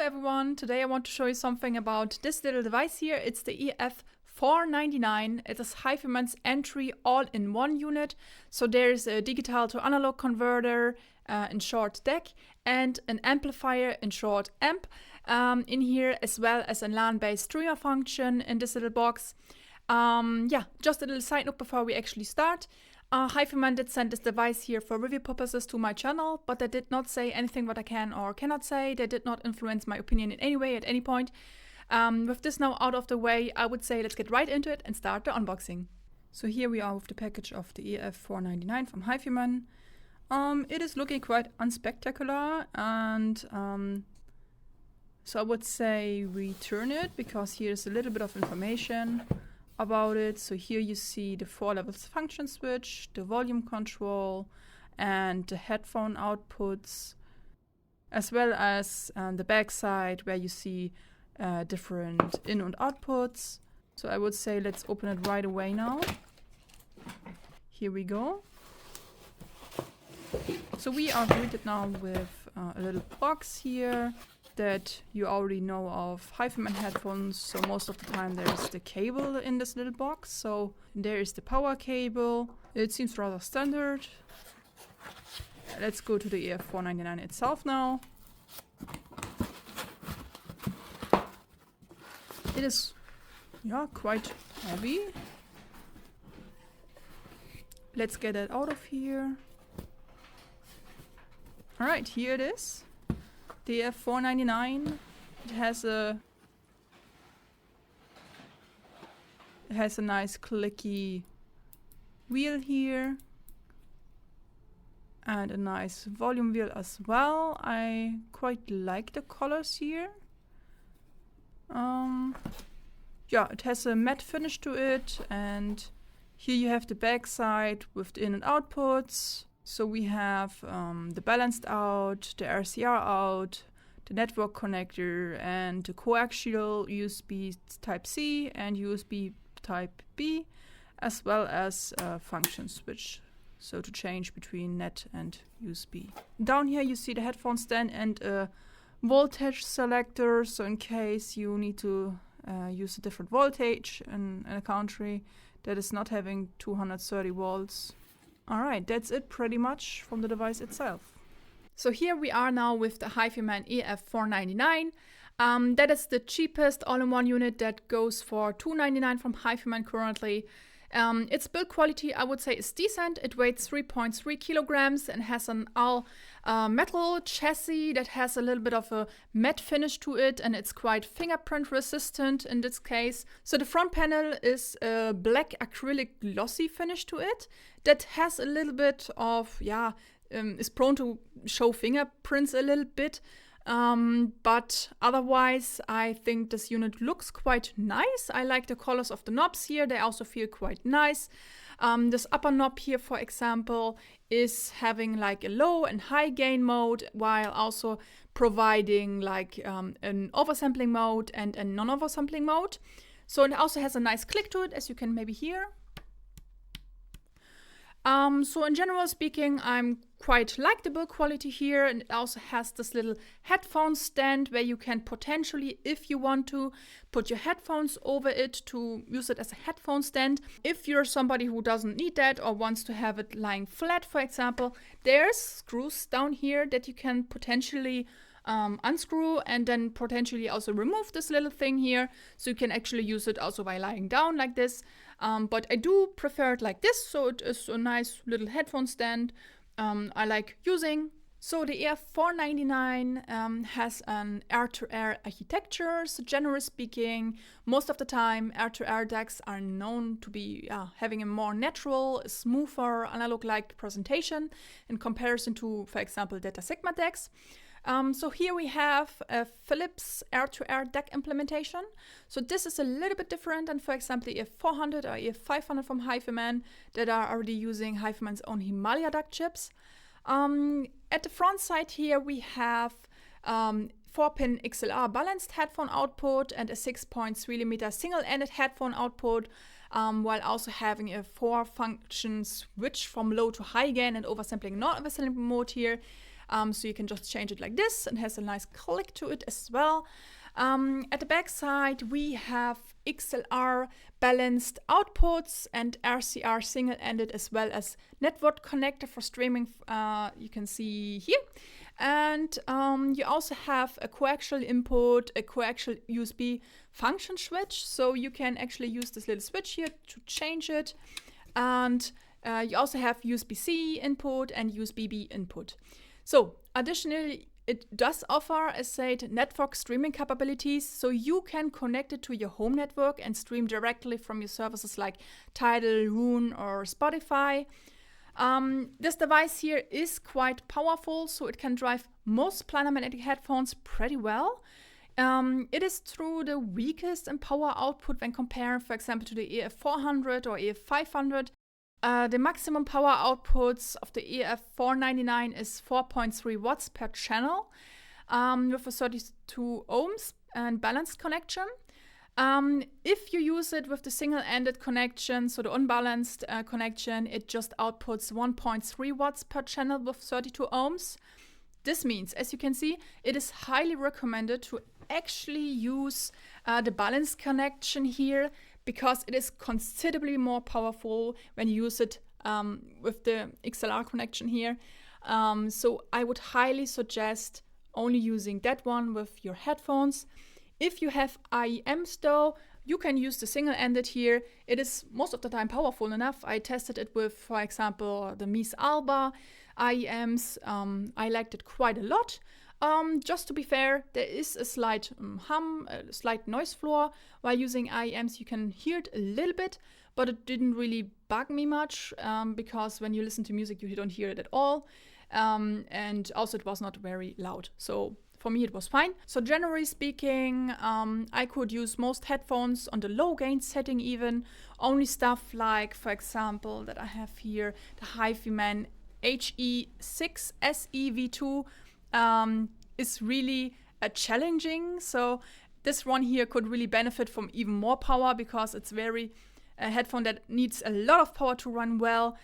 everyone, today I want to show you something about this little device here. It's the EF499. It is HiFiMan's entry all-in-one unit. So there's a digital to analog converter, in short DAC, and an amplifier, in short amp, in here, as well as a LAN-based streamer function in this little box. Just a little side note before we actually start. HiFiMan did send this device here for review purposes to my channel, but they did not say anything what I can or cannot say. They did not influence my opinion in any way at any point. With this now out of the way, I would say let's get right into it and start the unboxing. So here we are with the package of the EF499 from HiFiMan. It is looking quite unspectacular, and so I would say return it, because here's a little bit of information about it. So here you see the 4 levels function switch, the volume control, and the headphone outputs, as well as the back side where you see different in and outputs. So I would say let's open it right away now. Here we go. So we are greeted now with a little box here that you already know of HiFiMan headphones. So most of the time there's the cable in this little box. So there is the power cable. It seems rather standard. Let's go to the EF499 itself now. It is, quite heavy. Let's get it out of here. Alright, here it is. The EF499. It has a nice clicky wheel here, and a nice volume wheel as well. I quite like the colors here. It has a matte finish to it, and here you have the back side with the in and outputs. So we have the balanced out, the RCR out, the network connector, and the coaxial USB Type-C and USB Type-B, as well as a function switch, so to change between net and USB. Down here you see the headphone stand and a voltage selector, so in case you need to use a different voltage in a country that is not having 230 volts. Alright, that's it pretty much from the device itself. So here we are now with the HiFiMan EF499. That is the cheapest all-in-one unit that goes for $299 from HiFiMan currently. Its build quality, I would say, is decent. It weighs 3.3 kilograms and has an all metal chassis that has a little bit of a matte finish to it, and it's quite fingerprint resistant in this case. So the front panel is a black acrylic glossy finish to it that has a little bit of, is prone to show fingerprints a little bit. But otherwise, I think this unit looks quite nice. I like the colors of the knobs here. They also feel quite nice. This upper knob here, for example, is having like a low and high gain mode, while also providing like an oversampling mode and a non-oversampling mode. So it also has a nice click to it, as you can maybe hear. So in general speaking, I'm quite like the build quality here, and it also has this little headphone stand where you can potentially, if you want to, put your headphones over it to use it as a headphone stand. If you're somebody who doesn't need that or wants to have it lying flat, for example, there's screws down here that you can potentially unscrew and then potentially also remove this little thing here, so you can actually use it also by lying down like this. But I do prefer it like this, so it is a nice little headphone stand I like using. So the EF499 has an air-to-air architecture. So generally speaking, most of the time air-to-air DACs are known to be having a more natural, smoother, analog-like presentation in comparison to, for example, Data Sigma DACs. So here we have a Philips air-to-air DAC implementation. So this is a little bit different than, for example, the EF400 or EF500 from HiFiMan that are already using HiFiMan's own Himalaya DAC chips. At the front side here we have 4-pin XLR balanced headphone output and a 6.3mm single-ended headphone output, while also having a 4-function switch from low to high gain and oversampling non-oversampling mode here. So you can just change it like this, and has a nice click to it as well. At the back side, we have XLR balanced outputs and RCR single-ended, as well as network connector for streaming, you can see here. And you also have a coaxial input, a coaxial USB function switch. So you can actually use this little switch here to change it. And you also have USB-C input and USB-B input. So additionally, it does offer, as said, network streaming capabilities, so you can connect it to your home network and stream directly from your services like Tidal, Roon, or Spotify. This device here is quite powerful, so it can drive most planar magnetic headphones pretty well. It is through the weakest in power output when comparing, for example, to the EF400 or EF500. The maximum power outputs of the EF499 is 4.3 watts per channel with a 32 ohms and balanced connection. If you use it with the single-ended connection, so the unbalanced connection, it just outputs 1.3 watts per channel with 32 ohms. This means, as you can see, it is highly recommended to actually use the balanced connection here, because it is considerably more powerful when you use it with the XLR connection here. So I would highly suggest only using that one with your headphones. If you have IEMs though, you can use the single-ended here. It is most of the time powerful enough. I tested it with, for example, the Mies Alba IEMs. I liked it quite a lot. Just to be fair, there is a slight hum, a slight noise floor. While using IEMs, you can hear it a little bit, but it didn't really bug me much because when you listen to music, you don't hear it at all. And also it was not very loud. So for me, it was fine. So generally speaking, I could use most headphones on the low gain setting even. Only stuff like, for example, that I have here, the HiFiMan HE6 SEV2 is really challenging. So this one here could really benefit from even more power, because it's a headphone that needs a lot of power to run well.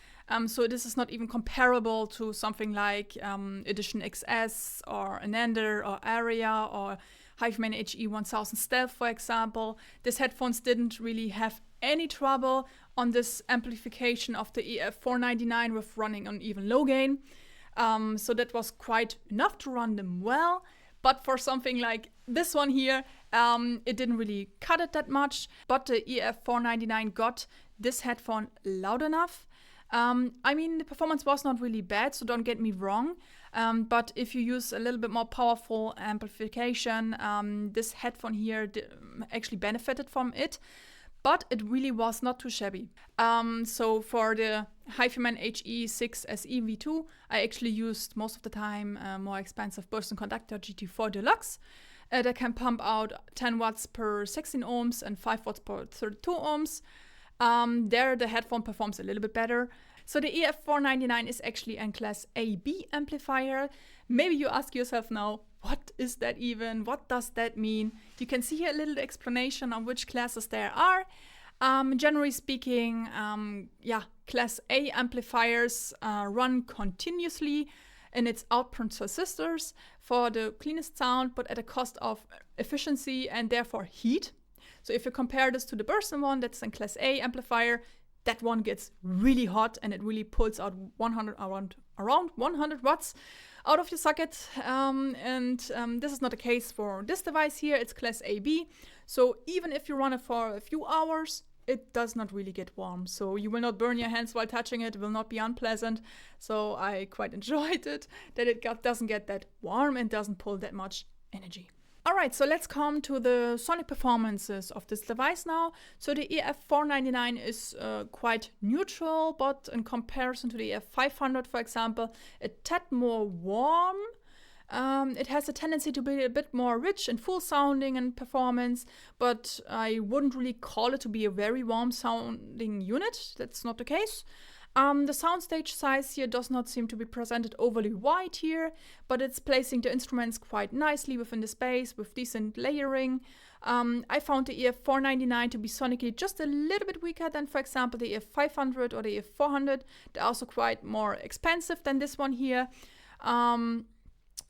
So this is not even comparable to something like Edition XS or Anandr or Aria or HiFiMan HE1000 Stealth, for example. These headphones didn't really have any trouble on this amplification of the EF499 with running on even low gain. So that was quite enough to run them well. But for something like this one here, it didn't really cut it that much. But the EF499 got this headphone loud enough. I mean, the performance was not really bad, so don't get me wrong. But if you use a little bit more powerful amplification, this headphone here actually benefited from it. But it really was not too shabby. So for the HiFiMan HE6 SEV2, I actually used most of the time more expensive Burst and Conductor GT4 Deluxe. That can pump out 10 watts per 16 ohms and 5 watts per 32 ohms. There the headphone performs a little bit better. So the EF499 is actually a Class AB amplifier. Maybe you ask yourself now, what is that even? What does that mean? You can see here a little explanation on which classes there are. Generally speaking, Class A amplifiers run continuously in its output transistors for the cleanest sound, but at a cost of efficiency and therefore heat. So if you compare this to the Burson one, that's a Class A amplifier, that one gets really hot and it really pulls out around 100 watts out of your socket. This is not the case for this device here. It's Class AB. So even if you run it for a few hours, it does not really get warm. So you will not burn your hands while touching it. It will not be unpleasant. So I quite enjoyed it, that it doesn't get that warm and doesn't pull that much energy. Alright, so let's come to the sonic performances of this device now. So the EF499 is quite neutral, but in comparison to the EF500, for example, a tad more warm. It has a tendency to be a bit more rich and full sounding in performance, but I wouldn't really call it to be a very warm sounding unit. That's not the case. The soundstage size here does not seem to be presented overly wide here, but it's placing the instruments quite nicely within the space with decent layering. I found the EF499 to be sonically just a little bit weaker than, for example, the EF500 or the EF400. They're also quite more expensive than this one here.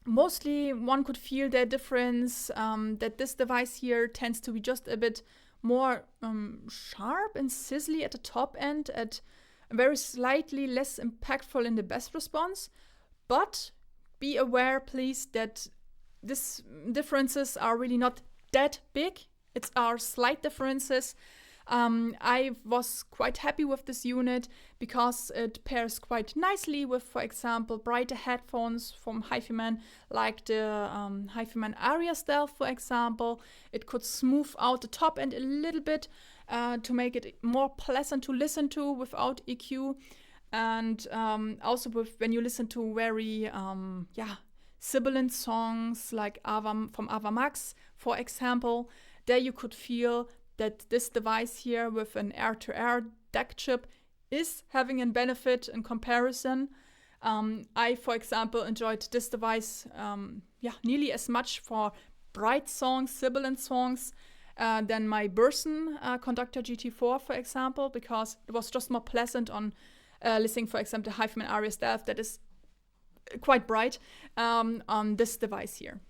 Mostly one could feel the difference that this device here tends to be just a bit more sharp and sizzly at the top end, at very slightly less impactful in the bass response. But be aware, please, that these differences are really not that big. It's our slight differences. I was quite happy with this unit because it pairs quite nicely with, for example, brighter headphones from HiFiMan, like the HiFiMan Aria Stealth, for example. It could smooth out the top end a little bit to make it more pleasant to listen to without EQ. And also when you listen to very sibilant songs like from Ava Max, for example, there you could feel that this device here with an air-to-air DAC chip is having a benefit in comparison. I, for example, enjoyed this device nearly as much for bright songs, sibilant songs, than my Burson Conductor GT4, for example, because it was just more pleasant on listening, for example, to HiFiMan Aria Stealth that is quite bright on this device here.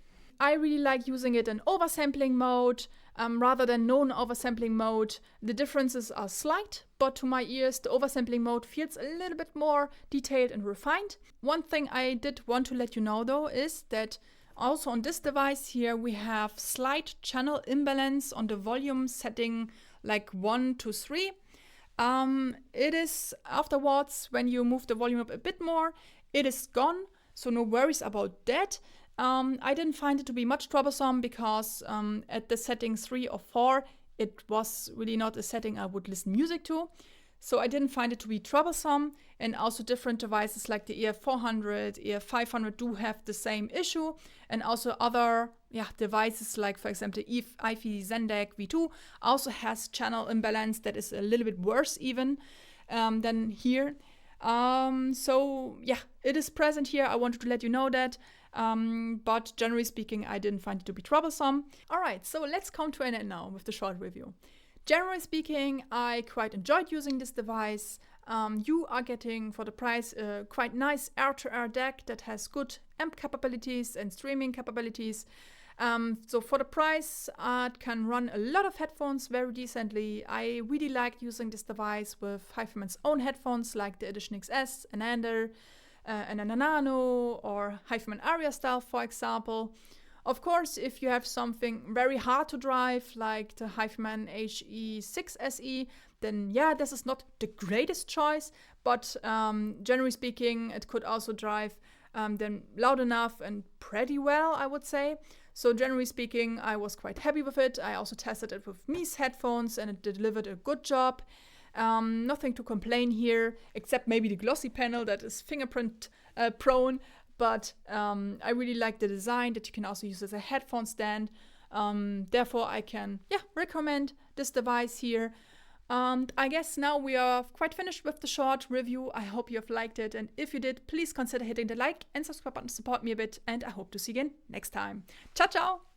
I really like using it in oversampling mode rather than non-oversampling mode. The differences are slight, but to my ears, the oversampling mode feels a little bit more detailed and refined. One thing I did want to let you know though is that also on this device here, we have slight channel imbalance on the volume setting like 1 to 3. It is afterwards, when you move the volume up a bit more, it is gone, so no worries about that. I didn't find it to be much troublesome because at the setting 3 or 4, it was really not a setting I would listen music to. So I didn't find it to be troublesome. And also different devices like the EF400, EF500 do have the same issue. And also other devices like, for example, the HiFi Zendeck V2 also has channel imbalance that is a little bit worse even than here. It is present here. I wanted to let you know that. But generally speaking, I didn't find it to be troublesome. All right, so let's come to an end now with the short review. Generally speaking, I quite enjoyed using this device. You are getting for the price a quite nice air-to-air DAC that has good amp capabilities and streaming capabilities. So for the price, it can run a lot of headphones very decently. I really liked using this device with HiFiMan's own headphones like the Edition XS, Anander, and a Nano, or HiFiMan Aria Stealth, for example. Of course, if you have something very hard to drive, like the HiFiMan HE6 SE, then this is not the greatest choice, but generally speaking, it could also drive then loud enough and pretty well, I would say. So generally speaking, I was quite happy with it. I also tested it with Mies headphones and it delivered a good job. Nothing to complain here, except maybe the glossy panel that is fingerprint prone, but I really like the design that you can also use as a headphone stand. Therefore, I can recommend this device here. I guess now we are quite finished with the short review. I hope you have liked it, and if you did, please consider hitting the like and subscribe button to support me a bit, and I hope to see you again next time. Ciao, ciao!